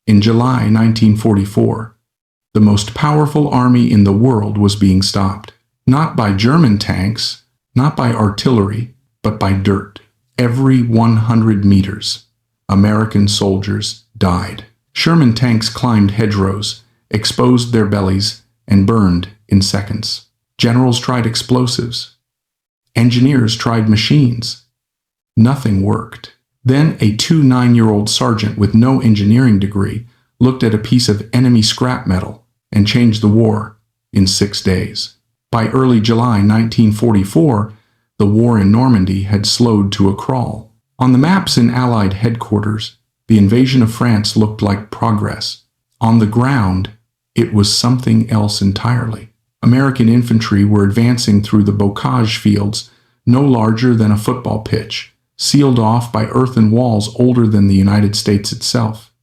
In July 1944, the most powerful army in the world was being stopped. Not by German tanks, not by artillery, but by dirt. Every 100 meters, American soldiers died. Sherman tanks climbed hedgerows, exposed their bellies, and burned in seconds. Generals tried explosives. Engineers tried machines. Nothing worked. Then a 9-year-old sergeant with no engineering degree looked at a piece of enemy scrap metal and changed the war in 6 days. By early July 1944, the war in Normandy had slowed to a crawl. On the maps in Allied headquarters, the invasion of France looked like progress. On the ground, it was something else entirely. American infantry were advancing through the bocage fields, no larger than a football pitch, sealed off by earthen walls older than the United States itself.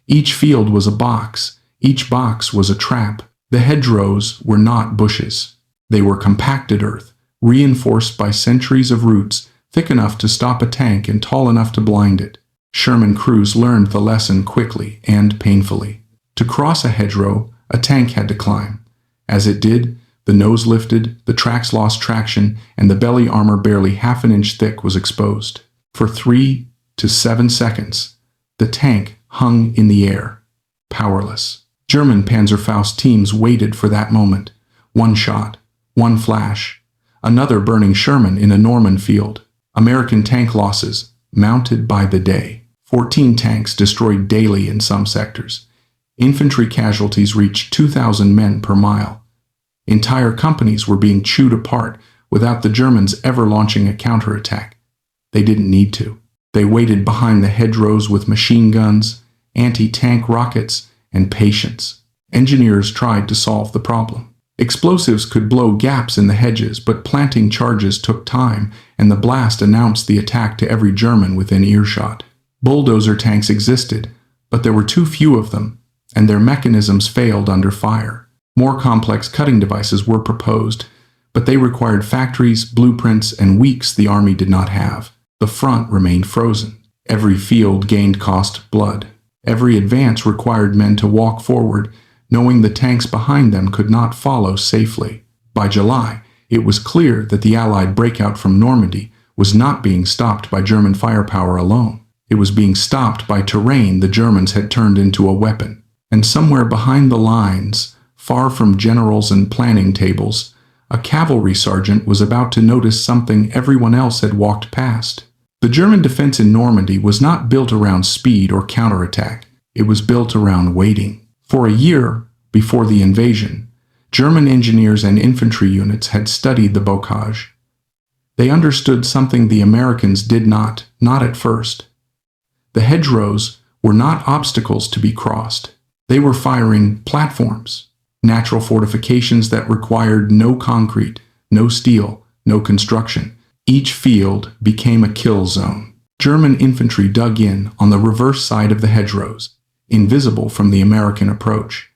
Each field was a box. Each box was a trap. The hedgerows were not bushes. They were compacted earth, reinforced by centuries of roots, thick enough to stop a tank and tall enough to blind it. Sherman crews learned the lesson quickly and painfully. To cross a hedgerow, a tank had to climb. As it did, the nose lifted, the tracks lost traction, and the belly armor barely half an inch thick was exposed. For 3 to 7 seconds, the tank hung in the air, powerless. German Panzerfaust teams waited for that moment. One shot, one flash, another burning Sherman in a Norman field. American tank losses mounted by the day. 14 tanks destroyed daily in some sectors. Infantry casualties reached 2,000 men per mile. Entire companies were being chewed apart without the Germans ever launching a counterattack. They didn't need to. They waited behind the hedgerows with machine guns, anti-tank rockets, and patience. Engineers tried to solve the problem. Explosives could blow gaps in the hedges, but planting charges took time, and the blast announced the attack to every German within earshot. Bulldozer tanks existed, but there were too few of them, and their mechanisms failed under fire. More complex cutting devices were proposed, but they required factories, blueprints, and weeks the army did not have. The front remained frozen. Every field gained cost blood. Every advance required men to walk forward, knowing the tanks behind them could not follow safely. By July, it was clear that the Allied breakout from Normandy was not being stopped by German firepower alone. It was being stopped by terrain the Germans had turned into a weapon. And somewhere behind the lines, far from generals and planning tables, a cavalry sergeant was about to notice something everyone else had walked past. The German defense in Normandy was not built around speed or counterattack. It was built around waiting. For a year before the invasion, German engineers and infantry units had studied the bocage. They understood something the Americans did not at first. The hedgerows were not obstacles to be crossed. They were firing platforms, natural fortifications that required no concrete, no steel, no construction. Each field became a kill zone. German infantry dug in on the reverse side of the hedgerows, invisible from the American approach.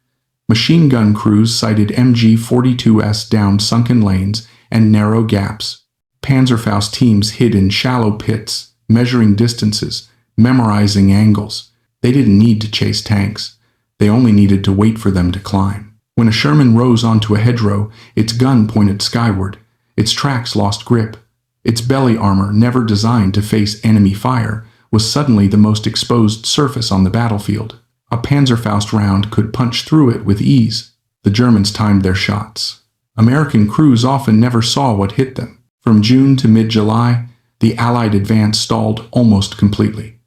Machine gun crews sighted MG-42s down sunken lanes and narrow gaps. Panzerfaust teams hid in shallow pits, measuring distances, memorizing angles. They didn't need to chase tanks. They only needed to wait for them to climb. When a Sherman rose onto a hedgerow, its gun pointed skyward. Its tracks lost grip. Its belly armor, never designed to face enemy fire, was suddenly the most exposed surface on the battlefield. A Panzerfaust round could punch through it with ease. The Germans timed their shots. American crews often never saw what hit them. From June to mid-July, the Allied advance stalled almost completely.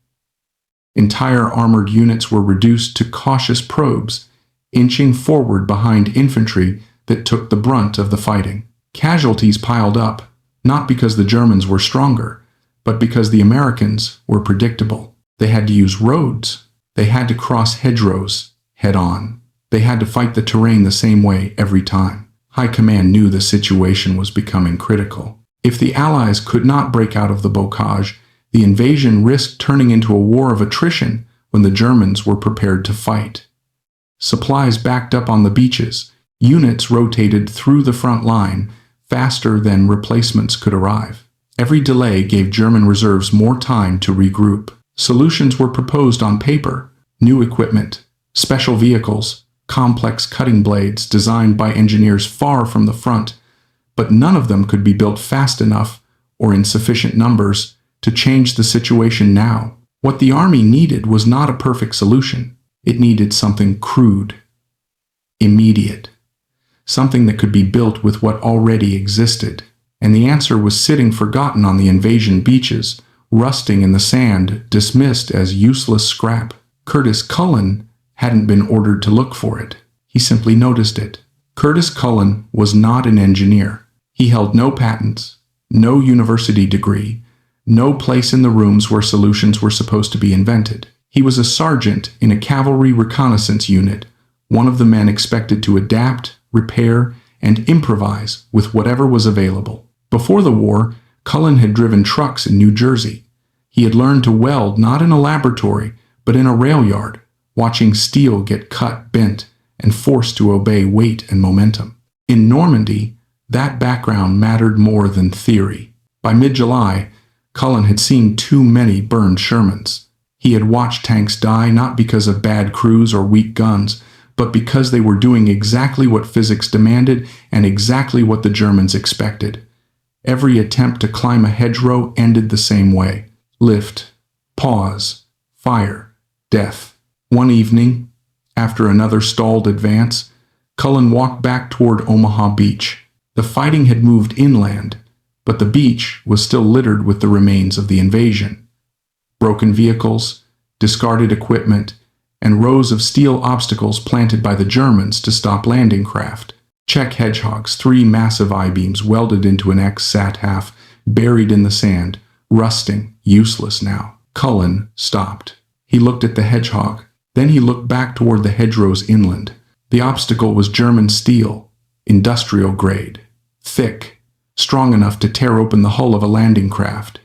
Entire armored units were reduced to cautious probes, inching forward behind infantry that took the brunt of the fighting. Casualties piled up, not because the Germans were stronger, but because the Americans were predictable. They had to use roads. They had to cross hedgerows head-on. They had to fight the terrain the same way every time. High command knew the situation was becoming critical. If the Allies could not break out of the bocage, the invasion risked turning into a war of attrition when the Germans were prepared to fight. Supplies backed up on the beaches. Units rotated through the front line faster than replacements could arrive. Every delay gave German reserves more time to regroup. Solutions were proposed on paper: new equipment, Special vehicles, complex cutting blades designed by engineers far from the front, but none of them could be built fast enough or in sufficient numbers to change the situation now. What the army needed was not a perfect solution. It needed something crude, immediate, something that could be built with what already existed. And the answer was sitting forgotten on the invasion beaches, rusting in the sand, dismissed as useless scrap. Curtis Cullen hadn't been ordered to look for it. He simply noticed it. Curtis Cullen was not an engineer. He held no patents, no university degree, no place in the rooms where solutions were supposed to be invented. He was a sergeant in a cavalry reconnaissance unit, one of the men expected to adapt, repair, and improvise with whatever was available. Before the war, Cullen had driven trucks in New Jersey. He had learned to weld not in a laboratory, but in a rail yard, watching steel get cut, bent, and forced to obey weight and momentum. In Normandy, that background mattered more than theory. By mid-July, Cullen had seen too many burned Shermans. He had watched tanks die not because of bad crews or weak guns, but because they were doing exactly what physics demanded and exactly what the Germans expected. Every attempt to climb a hedgerow ended the same way. Lift, pause, fire, death. One evening, after another stalled advance, Cullen walked back toward Omaha Beach. The fighting had moved inland, but the beach was still littered with the remains of the invasion. Broken vehicles, discarded equipment, and rows of steel obstacles planted by the Germans to stop landing craft. Czech Hedgehogs, 3 massive I-beams welded into an X sat half, buried in the sand, rusting, useless now. Cullen stopped. He looked at the Hedgehog. Then he looked back toward the hedgerows inland. The obstacle was German steel, industrial grade, thick, strong enough to tear open the hull of a landing craft.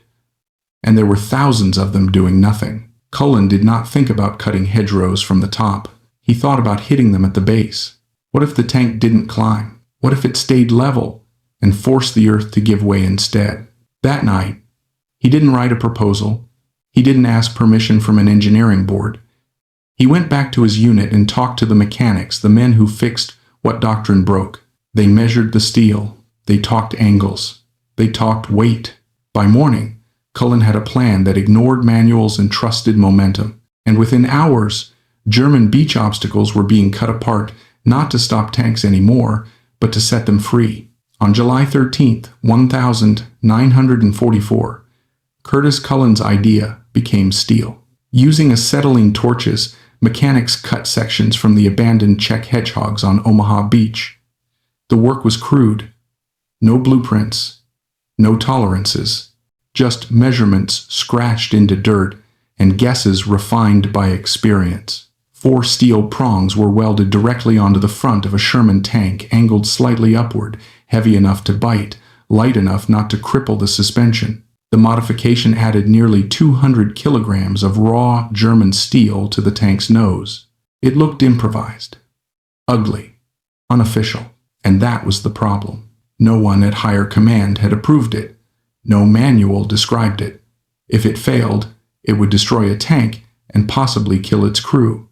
And there were thousands of them doing nothing. Cullen did not think about cutting hedgerows from the top. He thought about hitting them at the base. What if the tank didn't climb? What if it stayed level and forced the earth to give way instead? That night, he didn't write a proposal. He didn't ask permission from an engineering board. He went back to his unit and talked to the mechanics, the men who fixed what doctrine broke. They measured the steel. They talked angles. They talked weight. By morning, Cullen had a plan that ignored manuals and trusted momentum. And within hours, German beach obstacles were being cut apart, not to stop tanks anymore, but to set them free. On July 13th, 1944, Curtis Cullen's idea became steel. Using acetylene torches, mechanics cut sections from the abandoned Czech Hedgehogs on Omaha Beach. The work was crude. No blueprints, no tolerances, just measurements scratched into dirt and guesses refined by experience. 4 steel prongs were welded directly onto the front of a Sherman tank, angled slightly upward, heavy enough to bite, light enough not to cripple the suspension. The modification added nearly 200 kilograms of raw German steel to the tank's nose. It looked improvised, ugly, unofficial, and that was the problem. No one at higher command had approved it. No manual described it. If it failed, it would destroy a tank and possibly kill its crew.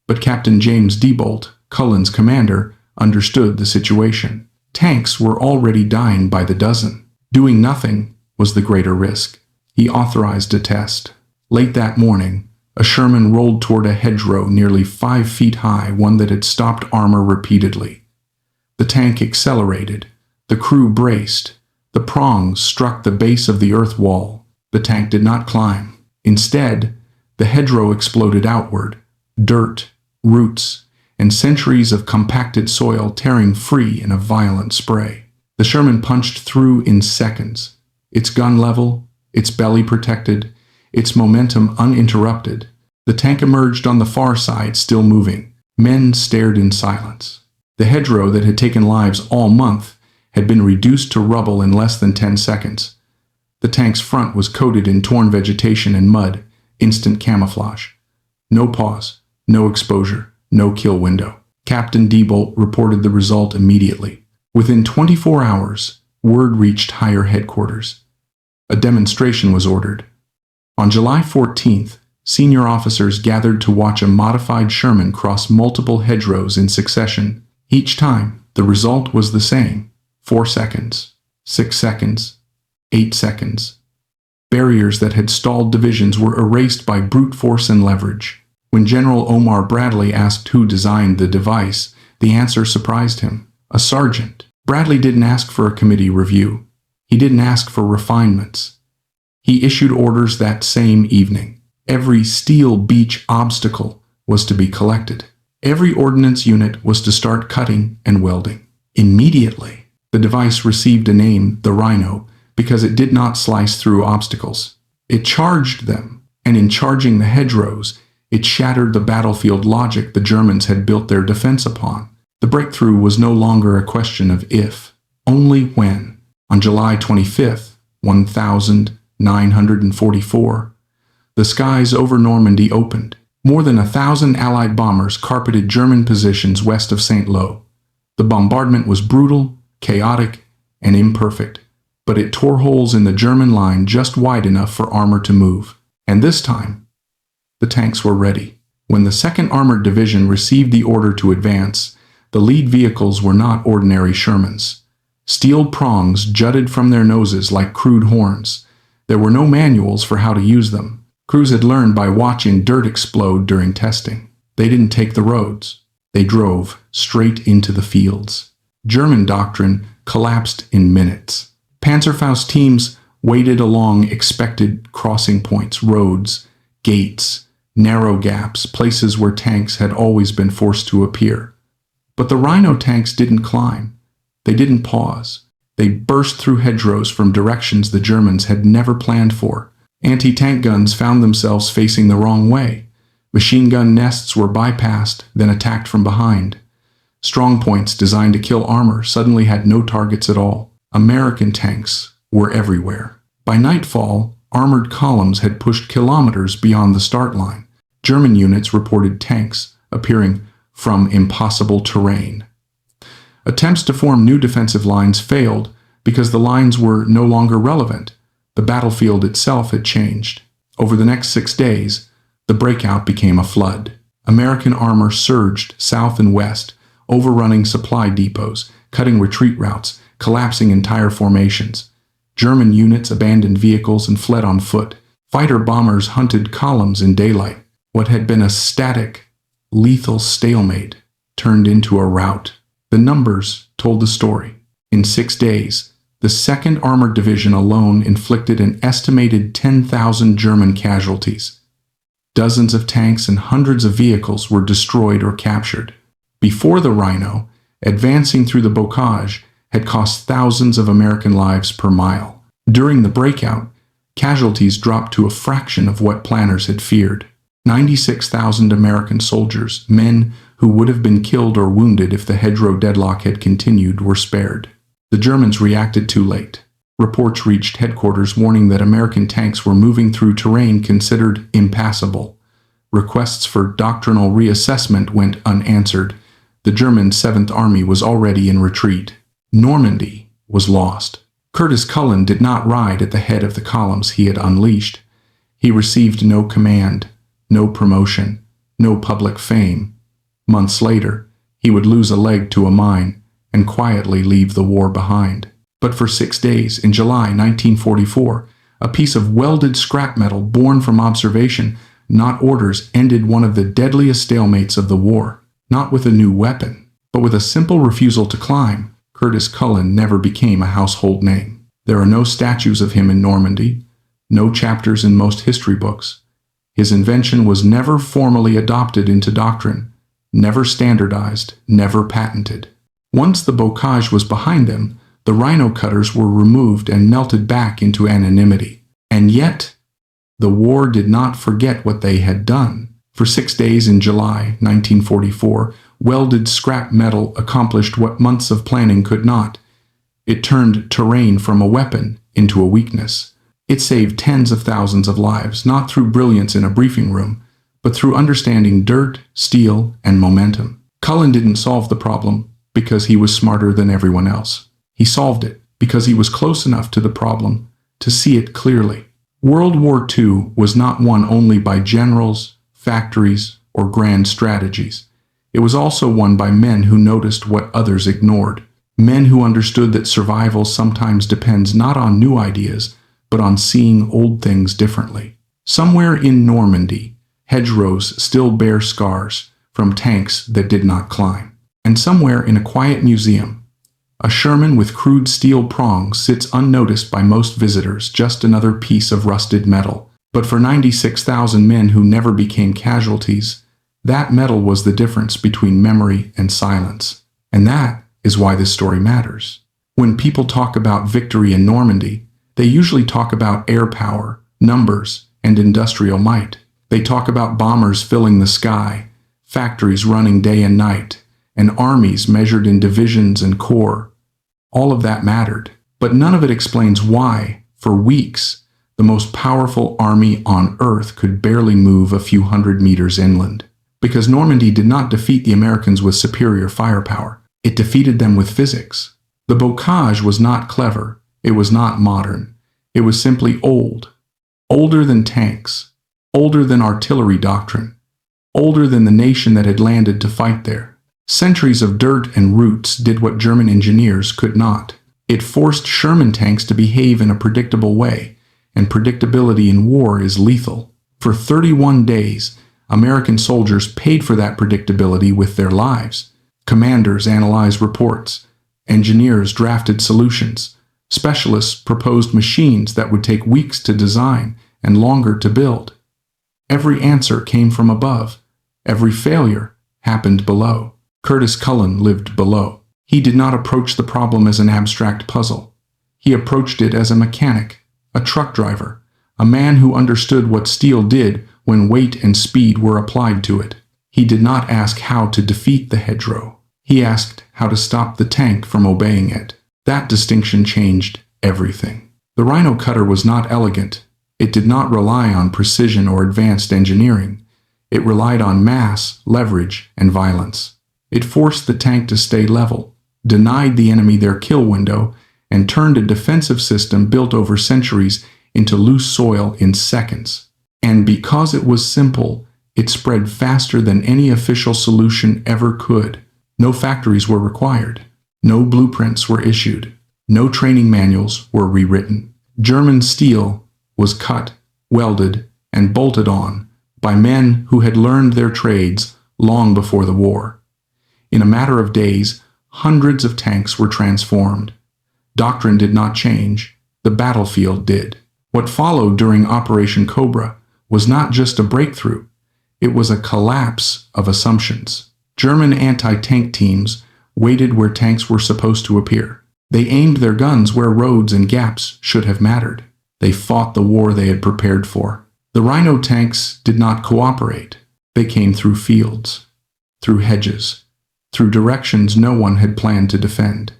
But Captain James Diebold, Cullen's commander, understood the situation. Tanks were already dying by the dozen. Doing nothing was the greater risk. He authorized a test. Late that morning, a Sherman rolled toward a hedgerow nearly 5 feet high, one that had stopped armor repeatedly. The tank accelerated. The crew braced. The prongs struck the base of the earth wall. The tank did not climb. Instead, the hedgerow exploded outward. Dirt, roots, and centuries of compacted soil tearing free in a violent spray. The Sherman punched through in seconds. Its gun level, its belly protected, its momentum uninterrupted. The tank emerged on the far side, still moving. Men stared in silence. The hedgerow that had taken lives all month had been reduced to rubble in less than 10 seconds. The tank's front was coated in torn vegetation and mud, instant camouflage. No pause, no exposure, no kill window. Captain Diebold reported the result immediately. Within 24 hours, word reached higher headquarters. A demonstration was ordered. On July 14th, Senior officers gathered to watch a modified Sherman cross multiple hedgerows in succession. Each time, the result was the same: 4 seconds, 6 seconds, 8 seconds. Barriers that had stalled divisions were erased by brute force and leverage. When General Omar Bradley asked who designed the device, the answer surprised him: a sergeant. Bradley didn't ask for a committee review. He didn't ask for refinements. He issued orders that same evening. Every steel beach obstacle was to be collected. Every ordnance unit was to start cutting and welding. Immediately, the device received a name, the Rhino, because it did not slice through obstacles. It charged them, and in charging the hedgerows, it shattered the battlefield logic the Germans had built their defense upon. The breakthrough was no longer a question of if, only when. On July 25, 1944, the skies over Normandy opened. More than 1,000 Allied bombers carpeted German positions west of St. Lo. The bombardment was brutal, chaotic, and imperfect, but it tore holes in the German line just wide enough for armor to move. And this time, the tanks were ready. When the 2nd Armored Division received the order to advance, the lead vehicles were not ordinary Shermans. Steel prongs jutted from their noses like crude horns. There were no manuals for how to use them. Crews had learned by watching dirt explode during testing. They didn't take the roads. They drove straight into the fields. German doctrine collapsed in minutes. Panzerfaust teams waded along expected crossing points, roads, gates, narrow gaps, places where tanks had always been forced to appear. But the Rhino tanks didn't climb. They didn't pause. They burst through hedgerows from directions the Germans had never planned for. Anti-tank guns found themselves facing the wrong way. Machine gun nests were bypassed, then attacked from behind. Strong points designed to kill armor suddenly had no targets at all. American tanks were everywhere. By nightfall, armored columns had pushed kilometers beyond the start line. German units reported tanks appearing from impossible terrain. Attempts to form new defensive lines failed because the lines were no longer relevant. The battlefield itself had changed. Over the next 6 days, the breakout became a flood. American armor surged south and west, overrunning supply depots, cutting retreat routes, collapsing entire formations. German units abandoned vehicles and fled on foot. Fighter bombers hunted columns in daylight. What had been a static, lethal stalemate turned into a rout. The numbers told the story. In 6 days, the 2nd Armored Division alone inflicted an estimated 10,000 German casualties. Dozens of tanks and hundreds of vehicles were destroyed or captured. Before the Rhino, advancing through the bocage had cost thousands of American lives per mile. During the breakout, casualties dropped to a fraction of what planners had feared. 96,000 American soldiers, men who would have been killed or wounded if the hedgerow deadlock had continued, were spared. The Germans reacted too late. Reports reached headquarters warning that American tanks were moving through terrain considered impassable. Requests for doctrinal reassessment went unanswered. The German 7th Army was already in retreat. Normandy was lost. Curtis Cullen did not ride at the head of the columns he had unleashed. He received no command, no promotion, no public fame. Months later, he would lose a leg to a mine and quietly leave the war behind. But for 6 days in July 1944, a piece of welded scrap metal born from observation, not orders, ended one of the deadliest stalemates of the war. Not with a new weapon, but with a simple refusal to climb. Curtis Cullen never became a household name. There are no statues of him in Normandy, no chapters in most history books. His invention was never formally adopted into doctrine, never standardized, never patented. Once the bocage was behind them, the rhino cutters were removed and melted back into anonymity. And yet, the war did not forget what they had done. For 6 days in July 1944, welded scrap metal accomplished what months of planning could not. It turned terrain from a weapon into a weakness. It saved tens of thousands of lives, not through brilliance in a briefing room, but through understanding dirt, steel, and momentum. Cullen didn't solve the problem because he was smarter than everyone else. He solved it because he was close enough to the problem to see it clearly. World War II was not won only by generals, factories, or grand strategies. It was also won by men who noticed what others ignored. Men who understood that survival sometimes depends not on new ideas, but on seeing old things differently. Somewhere in Normandy, hedgerows still bear scars from tanks that did not climb. And somewhere in a quiet museum, a Sherman with crude steel prongs sits unnoticed by most visitors, just another piece of rusted metal. But for 96,000 men who never became casualties, that metal was the difference between memory and silence. And that is why this story matters. When people talk about victory in Normandy, they usually talk about air power, numbers, and industrial might. They talk about bombers filling the sky, factories running day and night, and armies measured in divisions and corps. All of that mattered, but none of it explains why, for weeks, the most powerful army on Earth could barely move a few hundred meters inland. Because Normandy did not defeat the Americans with superior firepower. It defeated them with physics. The bocage was not clever. It was not modern. It was simply old. Older than tanks. Older than artillery doctrine. Older than the nation that had landed to fight there. Centuries of dirt and roots did what German engineers could not. It forced Sherman tanks to behave in a predictable way, and predictability in war is lethal. For 31 days, American soldiers paid for that predictability with their lives. Commanders analyzed reports. Engineers drafted solutions. Specialists proposed machines that would take weeks to design and longer to build. Every answer came from above. Every failure happened below. Curtis Cullen lived below. He did not approach the problem as an abstract puzzle. He approached it as a mechanic, a truck driver, a man who understood what steel did when weight and speed were applied to it. He did not ask how to defeat the hedgerow. He asked how to stop the tank from obeying it. That distinction changed everything. The Rhino cutter was not elegant. It did not rely on precision or advanced engineering. It relied on mass, leverage, and violence. It forced the tank to stay level, denied the enemy their kill window, and turned a defensive system built over centuries into loose soil in seconds. And because it was simple, it spread faster than any official solution ever could. No factories were required. No blueprints were issued. No training manuals were rewritten. German steel was cut, welded, and bolted on by men who had learned their trades long before the war. In a matter of days, hundreds of tanks were transformed. Doctrine did not change. The battlefield did. What followed during Operation Cobra was not just a breakthrough. It was a collapse of assumptions. German anti-tank teams waited where tanks were supposed to appear. They aimed their guns where roads and gaps should have mattered. They fought the war they had prepared for. The Rhino tanks did not cooperate. They came through fields, through hedges, through directions no one had planned to defend.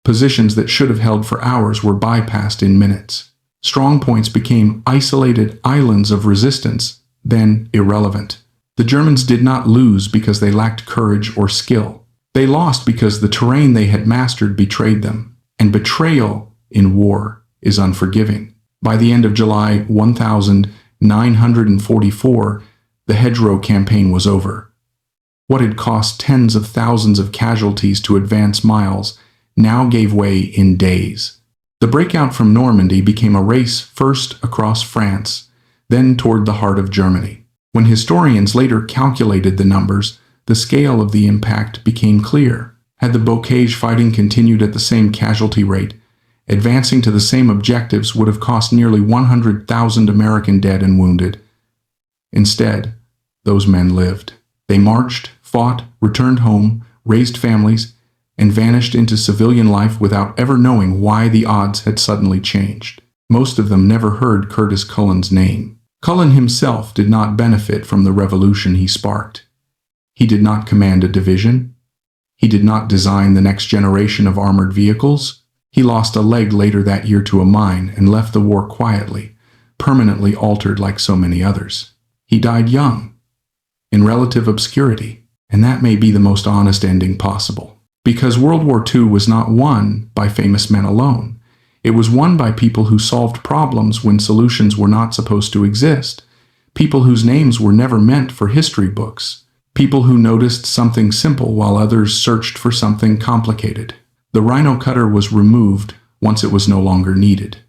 Positions that should have held for hours were bypassed in minutes. Strong points became isolated islands of resistance, then irrelevant. The Germans did not lose because they lacked courage or skill. They lost because the terrain they had mastered betrayed them. And betrayal in war is unforgiving. By the end of July 1944, the hedgerow campaign was over. What had cost tens of thousands of casualties to advance miles now gave way in days. The breakout from Normandy became a race first across France, then toward the heart of Germany. When historians later calculated the numbers, the scale of the impact became clear. Had the bocage fighting continued at the same casualty rate, advancing to the same objectives would have cost nearly 100,000 American dead and wounded. Instead, those men lived. They marched, fought, returned home, raised families, and vanished into civilian life without ever knowing why the odds had suddenly changed. Most of them never heard Curtis Cullen's name. Cullen himself did not benefit from the revolution he sparked. He did not command a division. He did not design the next generation of armored vehicles. He lost a leg later that year to a mine and left the war quietly, permanently altered like so many others. He died young, in relative obscurity, and that may be the most honest ending possible. Because World War II was not won by famous men alone. It was won by people who solved problems when solutions were not supposed to exist, people whose names were never meant for history books, people who noticed something simple while others searched for something complicated. The rhino cutter was removed once it was no longer needed.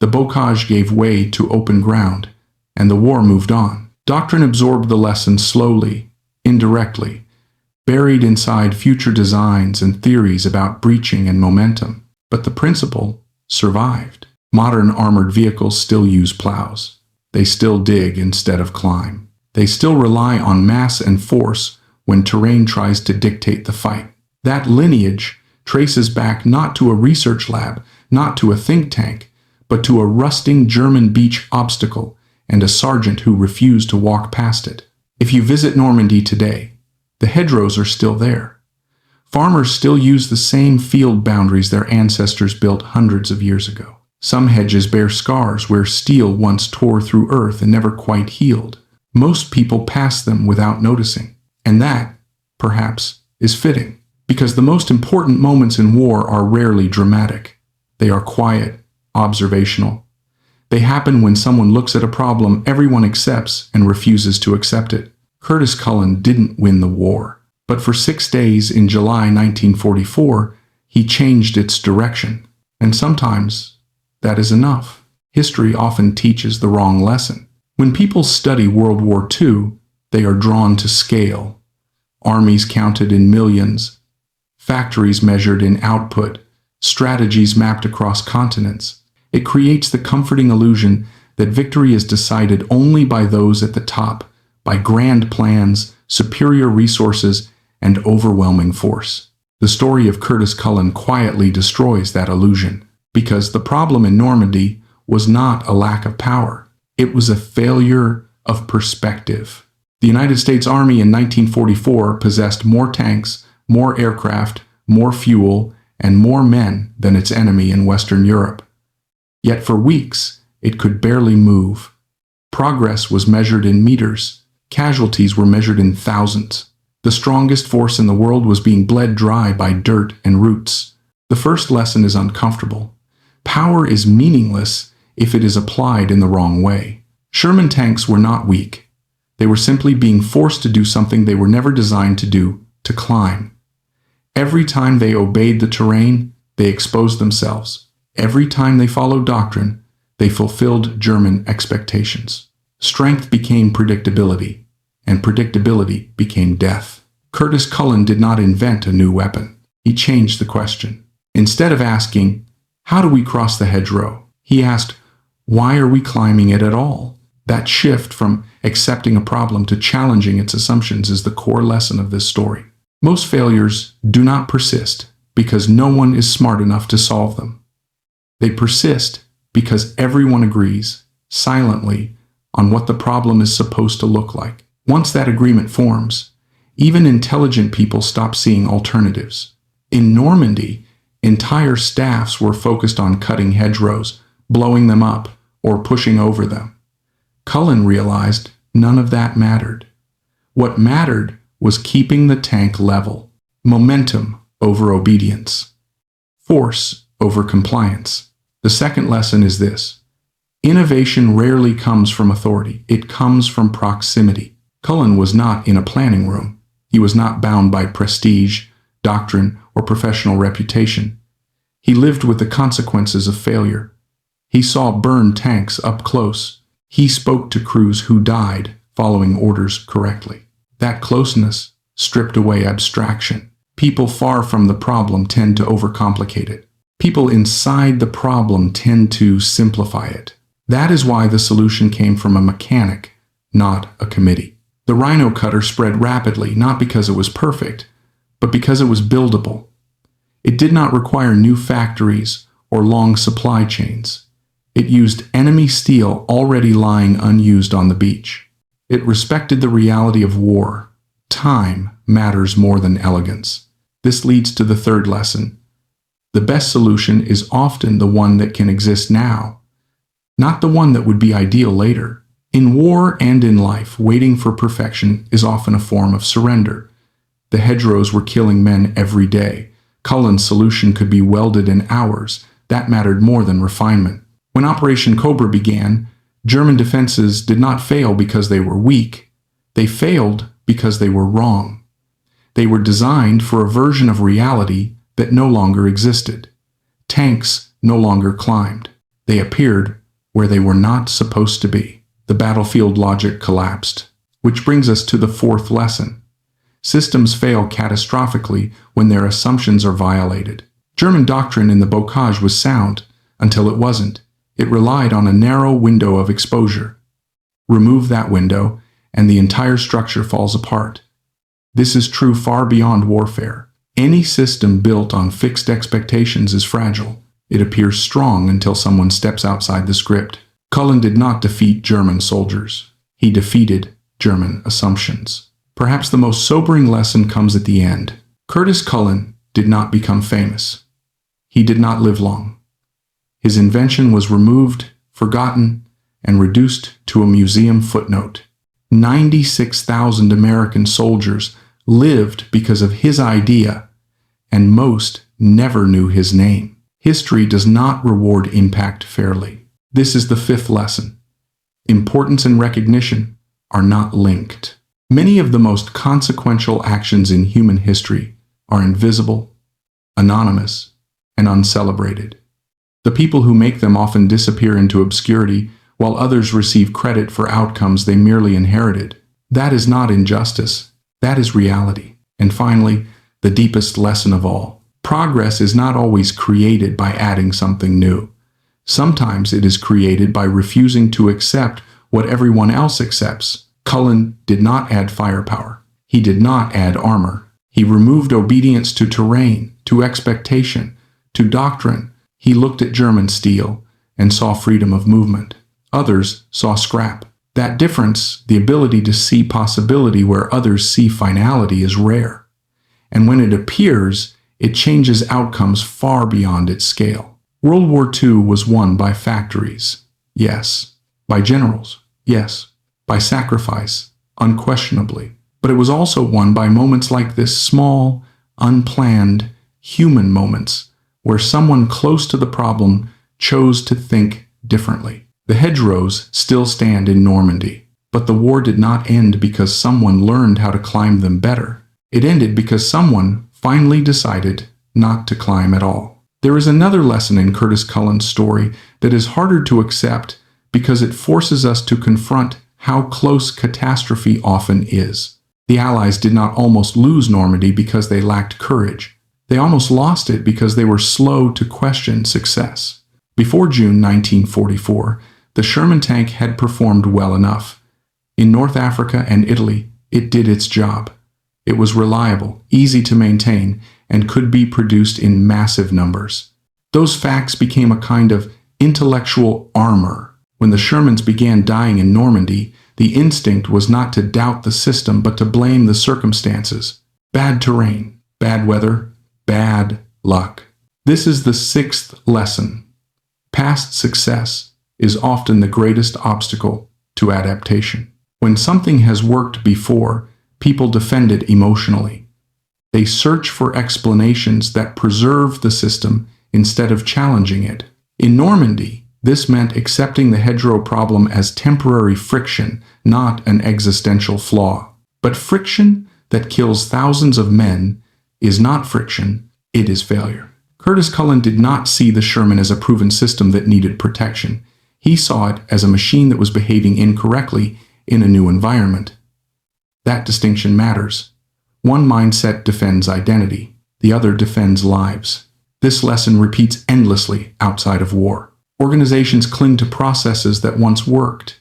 The bocage gave way to open ground, and the war moved on. Doctrine absorbed the lesson slowly, indirectly, buried inside future designs and theories about breaching and momentum. But the principle survived. Modern armored vehicles still use plows. They still dig instead of climb. They still rely on mass and force when terrain tries to dictate the fight. That lineage traces back not to a research lab, not to a think tank, but to a rusting German beach obstacle and a sergeant who refused to walk past it. If you visit Normandy today, the hedgerows are still there. Farmers still use the same field boundaries their ancestors built hundreds of years ago. Some hedges bear scars where steel once tore through earth and never quite healed. Most people pass them without noticing, and that, perhaps, is fitting, because the most important moments in war are rarely dramatic. They are quiet, observational. They happen when someone looks at a problem everyone accepts and refuses to accept it. Curtis Cullen didn't win the war, but for 6 days in July 1944, he changed its direction. And sometimes that is enough. History often teaches the wrong lesson. When people study World War II, they are drawn to scale. Armies counted in millions, factories measured in output, strategies mapped across continents. It creates the comforting illusion that victory is decided only by those at the top, by grand plans, superior resources, and overwhelming force. The story of Curtis Cullen quietly destroys that illusion, because the problem in Normandy was not a lack of power. It was a failure of perspective. The United States Army in 1944 possessed more tanks, more aircraft, more fuel, and more men than its enemy in Western Europe. Yet for weeks, it could barely move. Progress was measured in meters. Casualties were measured in thousands. The strongest force in the world was being bled dry by dirt and roots. The first lesson is uncomfortable. Power is meaningless if it is applied in the wrong way. Sherman tanks were not weak. They were simply being forced to do something they were never designed to do, to climb. Every time they obeyed the terrain, they exposed themselves. Every time they followed doctrine, they fulfilled German expectations. Strength became predictability, and predictability became death. Curtis Cullen did not invent a new weapon. He changed the question. Instead of asking, "How do we cross the hedgerow?" he asked, "Why are we climbing it at all?" That shift from accepting a problem to challenging its assumptions is the core lesson of this story. Most failures do not persist because no one is smart enough to solve them. They persist because everyone agrees, silently, on what the problem is supposed to look like. Once that agreement forms, even intelligent people stop seeing alternatives. In Normandy, entire staffs were focused on cutting hedgerows, blowing them up, or pushing over them. Cullen realized none of that mattered. What mattered was keeping the tank level. Momentum over obedience. Force over compliance. The second lesson is this: innovation rarely comes from authority. It comes from proximity. Cullen was not in a planning room. He was not bound by prestige, doctrine, or professional reputation. He lived with the consequences of failure. He saw burned tanks up close. He spoke to crews who died following orders correctly. That closeness stripped away abstraction. People far from the problem tend to overcomplicate it. People inside the problem tend to simplify it. That is why the solution came from a mechanic, not a committee. The rhino cutter spread rapidly, not because it was perfect, but because it was buildable. It did not require new factories or long supply chains. It used enemy steel already lying unused on the beach. It respected the reality of war. Time matters more than elegance. This leads to the third lesson. The best solution is often the one that can exist now, not the one that would be ideal later. In war and in life, waiting for perfection is often a form of surrender. The hedgerows were killing men every day. Cullen's solution could be welded in hours, That mattered more than refinement. When Operation Cobra began, German defenses did not fail because they were weak. They failed because they were wrong. They were designed for a version of reality that no longer existed. Tanks no longer climbed. They appeared where they were not supposed to be. The battlefield logic collapsed. Which brings us to the fourth lesson. Systems fail catastrophically when their assumptions are violated. German doctrine in the bocage was sound until it wasn't. It relied on a narrow window of exposure. Remove that window, and the entire structure falls apart. This is true far beyond warfare. Any system built on fixed expectations is fragile. It appears strong until someone steps outside the script. Cullen did not defeat German soldiers. He defeated German assumptions. Perhaps the most sobering lesson comes at the end. Curtis Cullen did not become famous. He did not live long. His invention was removed, forgotten, and reduced to a museum footnote. 96,000 American soldiers lived because of his idea, and most never knew his name. History does not reward impact fairly. This is the fifth lesson. Importance and recognition are not linked. Many of the most consequential actions in human history are invisible, anonymous, and uncelebrated. The people who make them often disappear into obscurity, while others receive credit for outcomes they merely inherited. That is not injustice. That is reality. And finally, the deepest lesson of all. Progress is not always created by adding something new. Sometimes it is created by refusing to accept what everyone else accepts. Cullen did not add firepower. He did not add armor. He removed obedience to terrain, to expectation, to doctrine. He looked at German steel and saw freedom of movement. Others saw scrap. That difference, the ability to see possibility where others see finality, is rare. And when it appears, it changes outcomes far beyond its scale. World War II was won by factories, yes. By generals, yes. By sacrifice, unquestionably. But it was also won by moments like this, small, unplanned, human moments, where someone close to the problem chose to think differently. The hedgerows still stand in Normandy, but the war did not end because someone learned how to climb them better. It ended because someone finally decided not to climb at all. There is another lesson in Curtis Cullen's story that is harder to accept because it forces us to confront how close catastrophe often is. The Allies did not almost lose Normandy because they lacked courage. They almost lost it because they were slow to question success. Before June 1944, the Sherman tank had performed well enough. In North Africa and Italy, it did its job. It was reliable, easy to maintain, and could be produced in massive numbers. Those facts became a kind of intellectual armor. When the Shermans began dying in Normandy, the instinct was not to doubt the system but to blame the circumstances. Bad terrain, bad weather, bad luck. This is the sixth lesson. Past success is often the greatest obstacle to adaptation. When something has worked before, people defend it emotionally. They search for explanations that preserve the system instead of challenging it. In Normandy, this meant accepting the hedgerow problem as temporary friction, not an existential flaw. But friction that kills thousands of men is not friction, it is failure. Curtis Cullen did not see the Sherman as a proven system that needed protection. He saw it as a machine that was behaving incorrectly in a new environment. That distinction matters. One mindset defends identity, the other defends lives. This lesson repeats endlessly outside of war. Organizations cling to processes that once worked.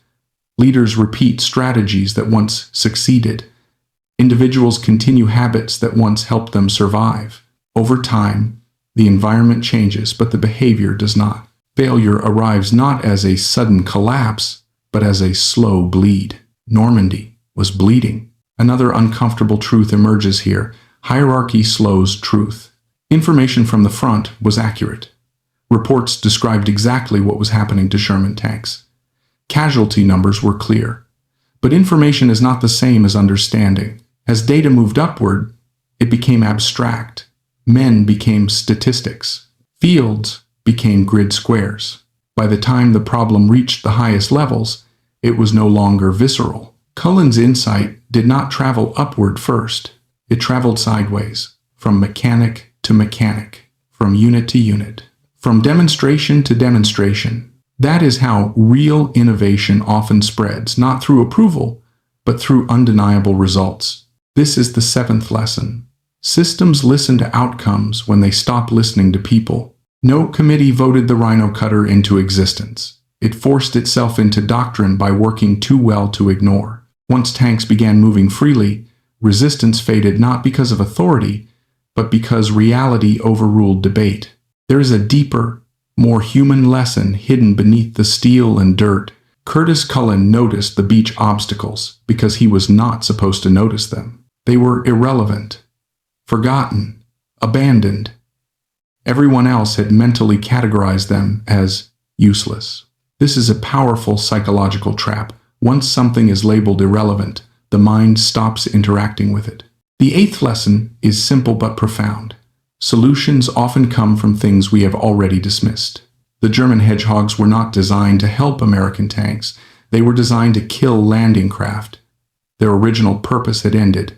Leaders repeat strategies that once succeeded. Individuals continue habits that once helped them survive. Over time, the environment changes, but the behavior does not. Failure arrives not as a sudden collapse, but as a slow bleed. Normandy was bleeding. Another uncomfortable truth emerges here. Hierarchy slows truth. Information from the front was accurate. Reports described exactly what was happening to Sherman tanks. Casualty numbers were clear. But information is not the same as understanding. As data moved upward, it became abstract. Men became statistics. Fields became grid squares. By the time the problem reached the highest levels, it was no longer visceral. Cullen's insight did not travel upward first. It traveled sideways, from mechanic to mechanic, from unit to unit, from demonstration to demonstration. That is how real innovation often spreads, not through approval, but through undeniable results. This is the seventh lesson. Systems listen to outcomes when they stop listening to people. No committee voted the Rhino Cutter into existence. It forced itself into doctrine by working too well to ignore. Once tanks began moving freely, resistance faded not because of authority, but because reality overruled debate. There is a deeper, more human lesson hidden beneath the steel and dirt. Curtis Cullen noticed the beach obstacles because he was not supposed to notice them. They were irrelevant, forgotten, abandoned. Everyone else had mentally categorized them as useless. This is a powerful psychological trap. Once something is labeled irrelevant, the mind stops interacting with it. The eighth lesson is simple but profound. Solutions often come from things we have already dismissed. The German hedgehogs were not designed to help American tanks. They were designed to kill landing craft. Their original purpose had ended.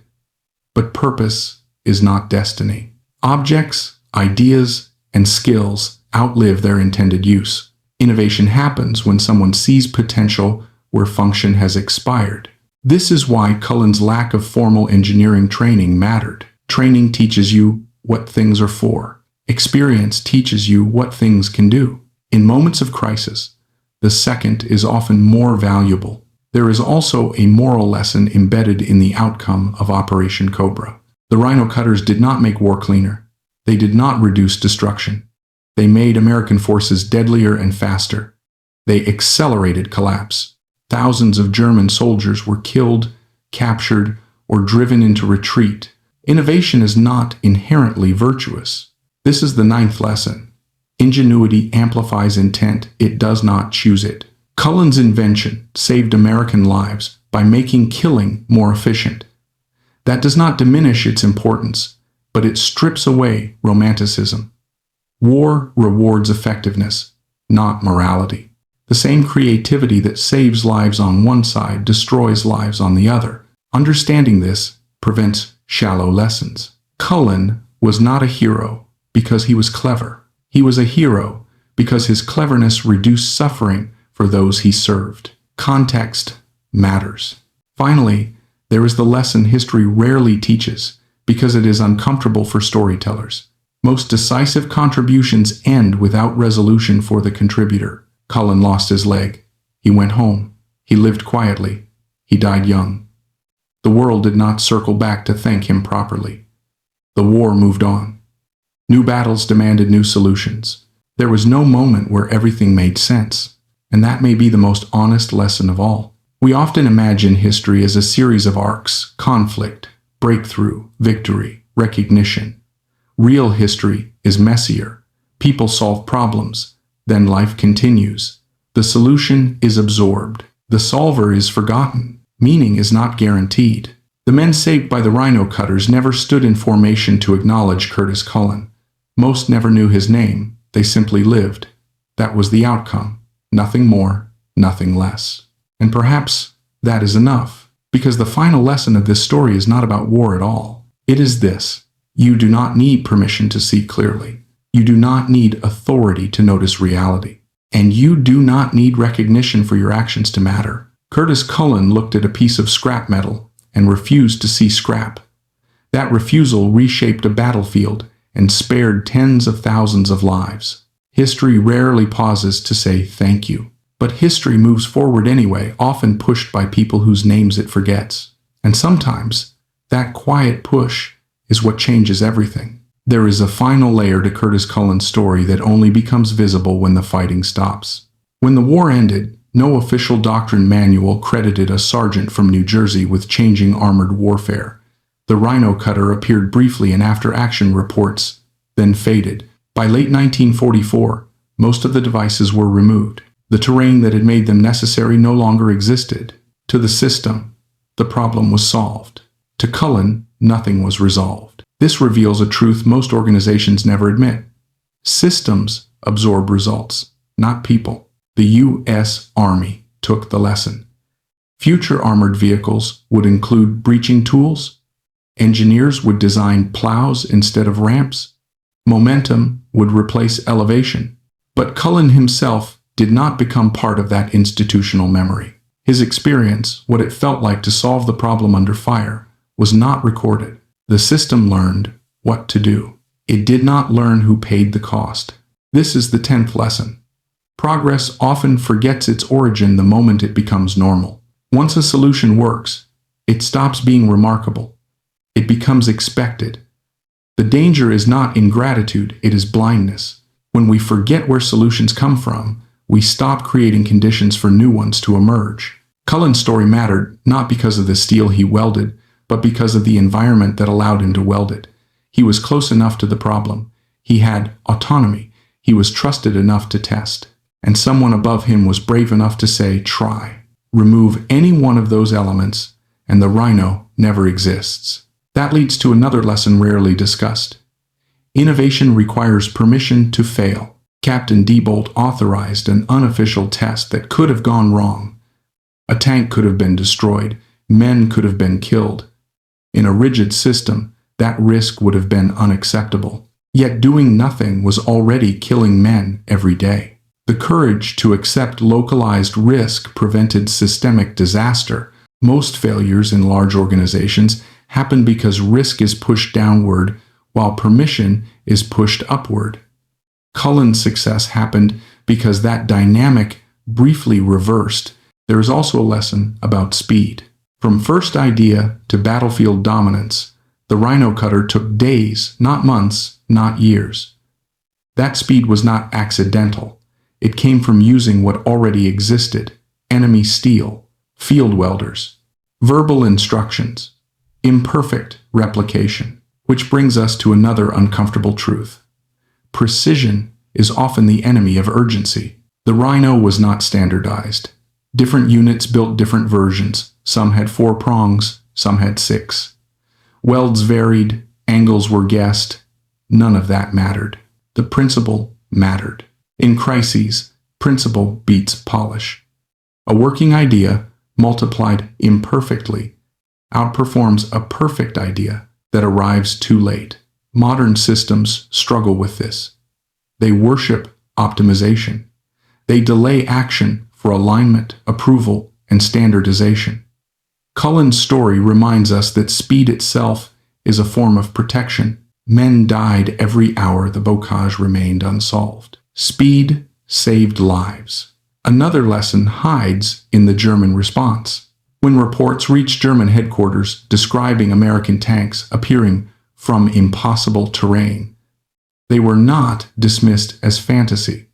But purpose is not destiny. Objects, ideas, and skills outlive their intended use. Innovation happens when someone sees potential where function has expired. This is why Cullen's lack of formal engineering training mattered. Training teaches you what things are for. Experience teaches you what things can do. In moments of crisis, the second is often more valuable. There is also a moral lesson embedded in the outcome of Operation Cobra. The Rhino Cutters did not make war cleaner. They did not reduce destruction. They made American forces deadlier and faster. They accelerated collapse. Thousands of German soldiers were killed, captured, or driven into retreat. Innovation is not inherently virtuous. This is the ninth lesson. Ingenuity amplifies intent, it does not choose it. Cullen's invention saved American lives by making killing more efficient. That does not diminish its importance, but it strips away romanticism. War rewards effectiveness, not morality. The same creativity that saves lives on one side destroys lives on the other. Understanding this prevents shallow lessons. Cullen was not a hero because he was clever. He was a hero because his cleverness reduced suffering for those he served. Context matters. Finally, there is the lesson history rarely teaches because it is uncomfortable for storytellers. Most decisive contributions end without resolution for the contributor. Cullen lost his leg. He went home. He lived quietly. He died young. The world did not circle back to thank him properly. The war moved on. New battles demanded new solutions. There was no moment where everything made sense, and that may be the most honest lesson of all. We often imagine history as a series of arcs: conflict, breakthrough, victory, recognition. Real history is messier. People solve problems. Then life continues. The solution is absorbed. The solver is forgotten. Meaning is not guaranteed. The men saved by the Rhino Cutters never stood in formation to acknowledge Curtis Cullen. Most never knew his name. They simply lived. That was the outcome. Nothing more, nothing less. And perhaps that is enough, because the final lesson of this story is not about war at all. It is this: you do not need permission to see clearly. You do not need authority to notice reality. And you do not need recognition for your actions to matter. Curtis Cullen looked at a piece of scrap metal and refused to see scrap. That refusal reshaped a battlefield and spared tens of thousands of lives. History rarely pauses to say thank you. But history moves forward anyway, often pushed by people whose names it forgets. And sometimes, that quiet push is what changes everything. There is a final layer to Curtis Cullen's story that only becomes visible when the fighting stops. When the war ended, no official doctrine manual credited a sergeant from New Jersey with changing armored warfare. The Rhino Cutter appeared briefly in after-action reports, then faded. By late 1944, most of the devices were removed. The terrain that had made them necessary no longer existed. To the system, the problem was solved. To Cullen, nothing was resolved. This reveals a truth most organizations never admit. Systems absorb results, not people. The U.S. Army took the lesson. Future armored vehicles would include breaching tools. Engineers would design plows instead of ramps. Momentum would replace elevation. But Cullen himself did not become part of that institutional memory. His experience, what it felt like to solve the problem under fire, was not recorded. The system learned what to do. It did not learn who paid the cost. This is the 10th lesson. Progress often forgets its origin the moment it becomes normal. Once a solution works, it stops being remarkable. It becomes expected. The danger is not ingratitude, it is blindness. When we forget where solutions come from, we stop creating conditions for new ones to emerge. Cullen's story mattered not because of the steel he welded, but because of the environment that allowed him to weld it. He was close enough to the problem. He had autonomy. He was trusted enough to test. And someone above him was brave enough to say, try. Remove any one of those elements, and the rhino never exists. That leads to another lesson rarely discussed. Innovation requires permission to fail. Captain Diebold authorized an unofficial test that could have gone wrong. A tank could have been destroyed. Men could have been killed. In a rigid system, that risk would have been unacceptable. Yet doing nothing was already killing men every day. The courage to accept localized risk prevented systemic disaster. Most failures in large organizations happen because risk is pushed downward while permission is pushed upward. Cullen's success happened because that dynamic briefly reversed. There is also a lesson about speed. From first idea to battlefield dominance, the Rhino Cutter took days, not months, not years. That speed was not accidental. It came from using what already existed: enemy steel, field welders, verbal instructions, imperfect replication. Which brings us to another uncomfortable truth. Precision is often the enemy of urgency. The Rhino was not standardized. Different units built different versions. Some had 4 prongs, some had 6. Welds varied, angles were guessed. None of that mattered. The principle mattered. In crises, principle beats polish. A working idea, multiplied imperfectly, outperforms a perfect idea that arrives too late. Modern systems struggle with this. They worship optimization. They delay action for alignment, approval, and standardization. Cullen's story reminds us that speed itself is a form of protection. Men died every hour the bocage remained unsolved. Speed saved lives. Another lesson hides in the German response. When reports reached German headquarters describing American tanks appearing from impossible terrain, they were not dismissed as fantasy.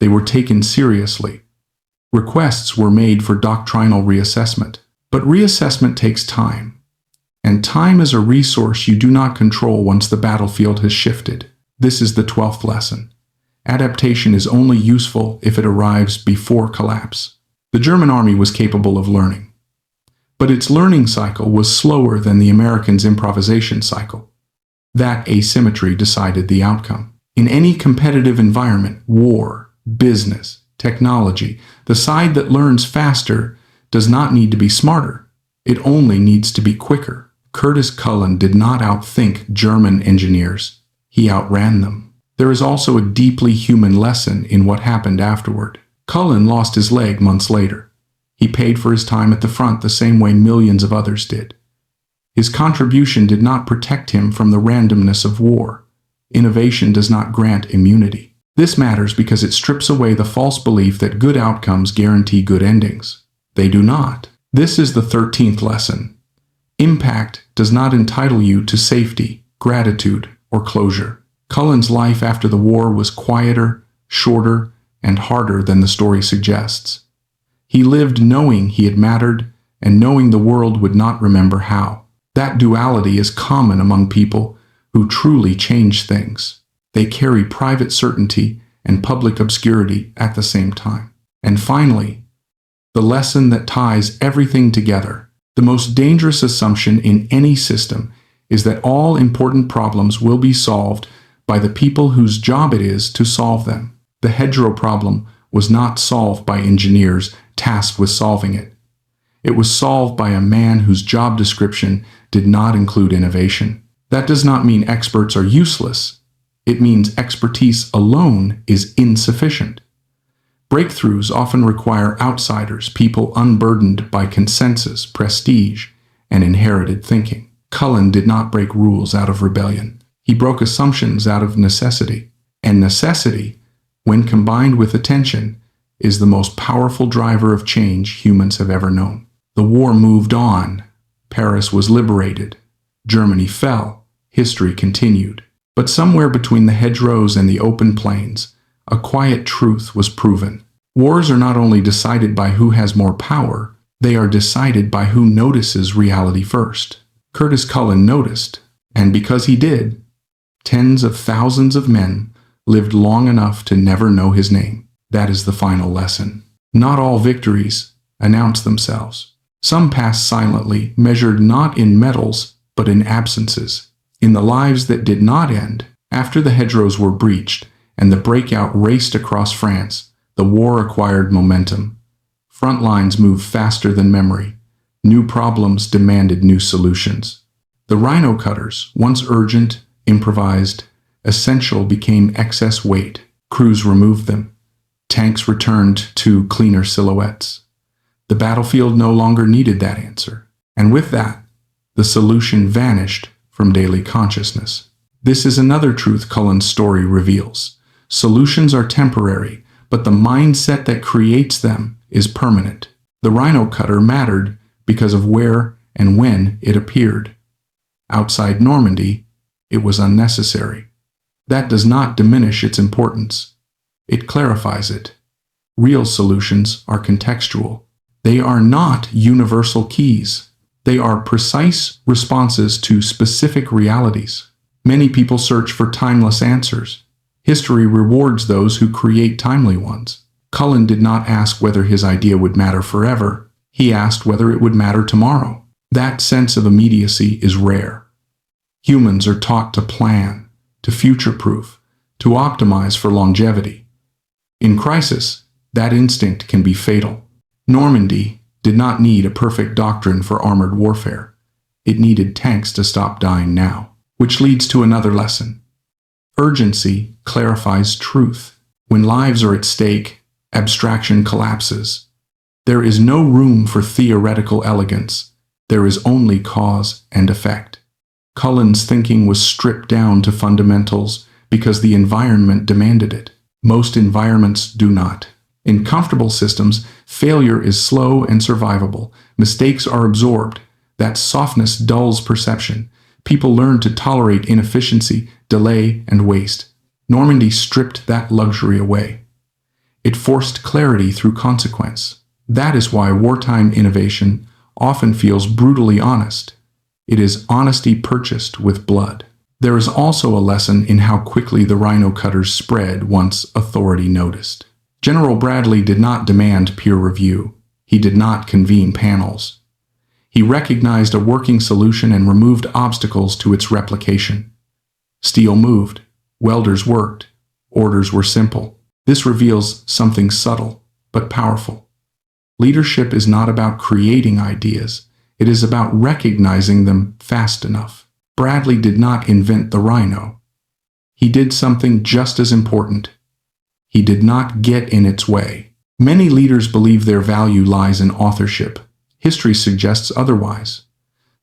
They were taken seriously. Requests were made for doctrinal reassessment. But reassessment takes time. And time is a resource you do not control once the battlefield has shifted. This is the 12th lesson. Adaptation is only useful if it arrives before collapse. The German army was capable of learning. But its learning cycle was slower than the Americans' improvisation cycle. That asymmetry decided the outcome. In any competitive environment, war, business, technology, the side that learns faster does not need to be smarter. It only needs to be quicker. Curtis Cullen did not outthink German engineers. He outran them. There is also a deeply human lesson in what happened afterward. Cullen lost his leg months later. He paid for his time at the front the same way millions of others did. His contribution did not protect him from the randomness of war. Innovation does not grant immunity. This matters because it strips away the false belief that good outcomes guarantee good endings. They do not. This is the 13th lesson. Impact does not entitle you to safety, gratitude, or closure. Cullen's life after the war was quieter, shorter, and harder than the story suggests. He lived knowing he had mattered and knowing the world would not remember how. That duality is common among people who truly change things. They carry private certainty and public obscurity at the same time. And finally, the lesson that ties everything together. The most dangerous assumption in any system is that all important problems will be solved by the people whose job it is to solve them. The hedgerow problem was not solved by engineers tasked with solving it. It was solved by a man whose job description did not include innovation. That does not mean experts are useless. It means expertise alone is insufficient. Breakthroughs often require outsiders, people unburdened by consensus, prestige, and inherited thinking. Cullen did not break rules out of rebellion. He broke assumptions out of necessity. And necessity, when combined with attention, is the most powerful driver of change humans have ever known. The war moved on. Paris was liberated. Germany fell. History continued. But somewhere between the hedgerows and the open plains, a quiet truth was proven. Wars are not only decided by who has more power, they are decided by who notices reality first. Curtis Cullen noticed, and because he did, tens of thousands of men lived long enough to never know his name. That is the final lesson. Not all victories announce themselves. Some pass silently, measured not in medals, but in absences. In the lives that did not end, after the hedgerows were breached and the breakout raced across France, the war acquired momentum. Front lines moved faster than memory. New problems demanded new solutions. The rhino cutters, once urgent, improvised, essential, became excess weight. Crews removed them. Tanks returned to cleaner silhouettes. The battlefield no longer needed that answer. And with that, the solution vanished from daily consciousness. This is another truth Cullen's story reveals. Solutions are temporary, but the mindset that creates them is permanent. The rhino cutter mattered because of where and when it appeared. Outside Normandy, it was unnecessary. That does not diminish its importance. It clarifies it. Real solutions are contextual. They are not universal keys. They are precise responses to specific realities. Many people search for timeless answers. History rewards those who create timely ones. Cullen did not ask whether his idea would matter forever. He asked whether it would matter tomorrow. That sense of immediacy is rare. Humans are taught to plan, to future-proof, to optimize for longevity. In crisis, that instinct can be fatal. Normandy did not need a perfect doctrine for armored warfare. It needed tanks to stop dying now. Which leads to another lesson. Urgency clarifies truth. When lives are at stake, abstraction collapses. There is no room for theoretical elegance. There is only cause and effect. Cullen's thinking was stripped down to fundamentals because the environment demanded it. Most environments do not. In comfortable systems, failure is slow and survivable. Mistakes are absorbed. That softness dulls perception. People learn to tolerate inefficiency, delay, and waste. Normandy stripped that luxury away. It forced clarity through consequence. That is why wartime innovation often feels brutally honest. It is honesty purchased with blood. There is also a lesson in how quickly the rhino cutters spread once authority noticed. General Bradley did not demand peer review. He did not convene panels. He recognized a working solution and removed obstacles to its replication. Steel moved. Welders worked. Orders were simple. This reveals something subtle, but powerful. Leadership is not about creating ideas. It is about recognizing them fast enough. Bradley did not invent the rhino. He did something just as important. He did not get in its way. Many leaders believe their value lies in authorship. History suggests otherwise.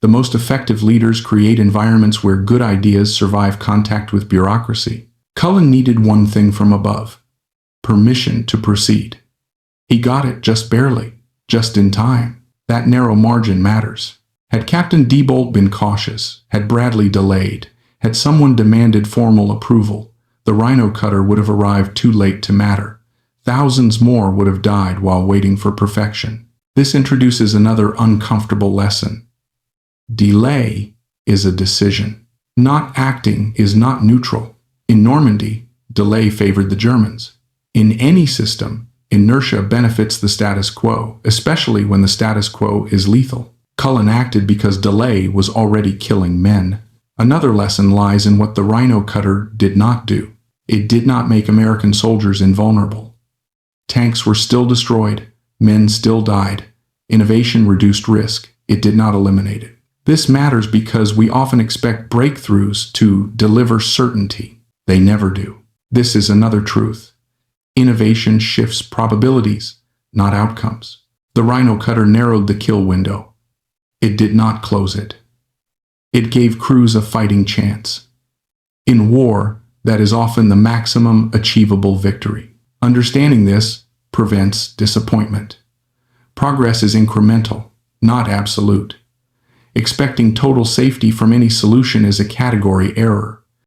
The most effective leaders create environments where good ideas survive contact with bureaucracy. Cullen needed one thing from above: permission to proceed. He got it just barely, just in time. That narrow margin matters. Had Captain Diebold been cautious, had Bradley delayed, had someone demanded formal approval, the rhino cutter would have arrived too late to matter. Thousands more would have died while waiting for perfection. This introduces another uncomfortable lesson. Delay is a decision. Not acting is not neutral. In Normandy, delay favored the Germans. In any system, inertia benefits the status quo, especially when the status quo is lethal. Cullen acted because delay was already killing men. Another lesson lies in what the Rhino cutter did not do. It did not make American soldiers invulnerable. Tanks were still destroyed, men still died. Innovation reduced risk, it did not eliminate it. This matters because we often expect breakthroughs to deliver certainty. They never do. This is another truth. Innovation shifts probabilities, not outcomes. The Rhino cutter narrowed the kill window. It did not close it. It gave crews a fighting chance. In war, that is often the maximum achievable victory. Understanding this prevents disappointment. Progress is incremental, not absolute. Expecting total safety from any solution is a category error.